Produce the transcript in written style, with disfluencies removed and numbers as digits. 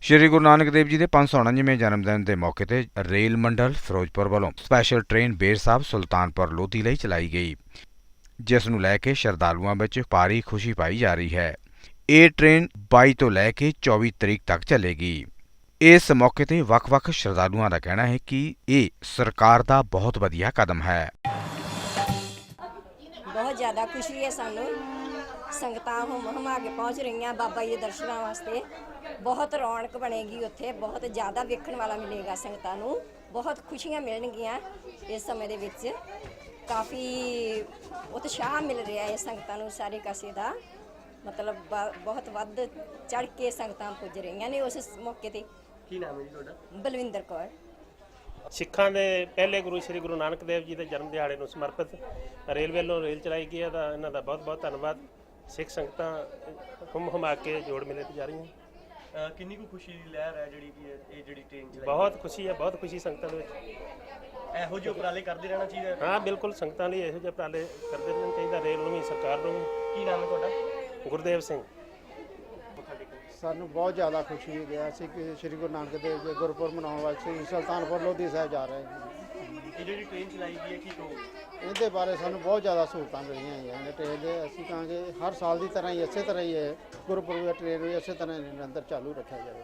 ਸ਼੍ਰੀ ਗੁਰੂ ਨਾਨਕ ਦੇਵ ਜੀ ਦੇ 549ਵੇਂ ਜਨਮ ਦਿਨ ਦੇ ਮੌਕੇ ਤੇ ਰੇਲ ਮੰਡਲ ਫਿਰੋਜ਼ਪੁਰ ਵੱਲੋਂ ਸਪੈਸ਼ਲ ਟ੍ਰੇਨ ਬੇਰ ਸਾਹਿਬ ਸੁਲਤਾਨਪੁਰ ਲੋਧੀ ਲਈ ਚਲਾਈ ਗਈ, ਜਿਸ ਨੂੰ ਲੈ ਕੇ ਸ਼ਰਧਾਲੂਆਂ ਵਿੱਚ ਭਾਰੀ ਖੁਸ਼ੀ ਪਾਈ ਜਾ ਰਹੀ ਹੈ। ਇਹ ਟ੍ਰੇਨ 22 ਤੋਂ ਲੈ ਕੇ 24 ਤਰੀਕ ਤੱਕ ਚੱਲੇਗੀ। ਇਸ ਮੌਕੇ ਤੇ ਵੱਖ-ਵੱਖ ਸ਼ਰਧਾਲੂਆਂ ਦਾ ਕਹਿਣਾ ਹੈ ਕਿ ਇਹ ਸਰਕਾਰ ਦਾ ਬਹੁਤ ਵਧੀਆ ਕਦਮ ਹੈ। बहुत ज़्यादा खुशी है सानू, संगतां हुम के पहुँच रही बाबा जी के दर्शनों वास्ते। बहुत रौनक बनेगी उत्थे, बहुत ज़्यादा वेखण वाला मिलेगा संगतां नू, बहुत खुशियां मिलणगियां इस समय दे विच। काफ़ी उत्साह मिल रहा है संगतां नू, सारे कासे दा मतलब बहुत वध चढ़ के संगतां पुज रही ने उस मौके ते। ਕੀ ਨਾਮ ਹੈ ਜੀ ਤੁਹਾਡਾ? बलविंदर कौर। ਸਿੱਖਾਂ ਦੇ ਪਹਿਲੇ ਗੁਰੂ ਸ੍ਰੀ ਗੁਰੂ ਨਾਨਕ ਦੇਵ ਜੀ ਦੇ ਜਨਮ ਦਿਹਾੜੇ ਨੂੰ ਸਮਰਪਿਤ ਰੇਲਵੇ ਵੱਲੋਂ ਰੇਲ ਚਲਾਈ ਗਈ ਹੈ ਤਾਂ ਇਹਨਾਂ ਦਾ ਬਹੁਤ ਬਹੁਤ ਧੰਨਵਾਦ। ਸਿੱਖ ਸੰਗਤਾਂ ਹੁਮਾ ਕੇ ਜੋੜ ਮੇਲੇ ਤੇ ਜਾ ਰਹੀਆਂ। ਕਿੰਨੀ ਕੁ ਖੁਸ਼ੀ ਦੀ ਲਹਿਰ ਹੈ ਜਿਹੜੀ ਕਿ ਇਹ ਜਿਹੜੀ ਟ੍ਰੇਨ ਚਲਾਈ? ਬਹੁਤ ਖੁਸ਼ੀ ਹੈ, ਬਹੁਤ ਖੁਸ਼ੀ ਸੰਗਤਾਂ ਦੇ ਵਿੱਚ। ਇਹੋ ਜਿਹੇ ਉਪਰਾਲੇ ਕਰਦੇ ਰਹਿਣਾ ਚਾਹੀਦਾ ਹੈ। ਹਾਂ ਬਿਲਕੁਲ, ਸੰਗਤਾਂ ਲਈ ਇਹੋ ਜਿਹੇ ਉਪਰਾਲੇ ਕਰਦੇ ਰਹਿਣਾ ਚਾਹੀਦਾ, ਰੇਲ ਨੂੰ ਵੀ ਸਰਕਾਰ ਨੂੰ ਵੀ। ਕੀ ਨਾਮ ਹੈ ਤੁਹਾਡਾ? ਗੁਰਦੇਵ ਸਿੰਘ। ਸਾਨੂੰ ਬਹੁਤ ਜ਼ਿਆਦਾ ਖੁਸ਼ੀ ਹੈ ਅਸੀਂ ਕਿ ਸ਼੍ਰੀ ਗੁਰੂ ਨਾਨਕ ਦੇਵ ਜੀ ਗੁਰਪੁਰਬ ਮਨਾਉਣ ਵਾਸਤੇ ਸੁਲਤਾਨਪੁਰ ਲੋਧੀ ਸਾਹਿਬ ਜਾ ਰਹੇ ਹਾਂ। ਇਹ ਜਿਹੜੀ ਟ੍ਰੇਨ ਚਲਾਈ ਗਈ ਹੈ ਕੀ ਕਹੋ? ਇਹਦੇ ਬਾਰੇ ਸਾਨੂੰ ਬਹੁਤ ਜ਼ਿਆਦਾ ਸਹੂਲਤਾਂ ਮਿਲੀਆਂ ਹੋਈਆਂ ਨੇ ਟ੍ਰੇਨ ਦੇ। ਅਸੀਂ ਕਹਾਂਗੇ ਹਰ ਸਾਲ ਦੀ ਤਰ੍ਹਾਂ ਹੀ ਇਸੇ ਤਰ੍ਹਾਂ ਹੀ ਹੈ ਗੁਰਪੁਰਬ ਦਾ ਟ੍ਰੇਨ ਵੀ ਇਸੇ ਤਰ੍ਹਾਂ ਨਿਰੰਤਰ ਚਾਲੂ ਰੱਖਿਆ ਜਾਵੇ।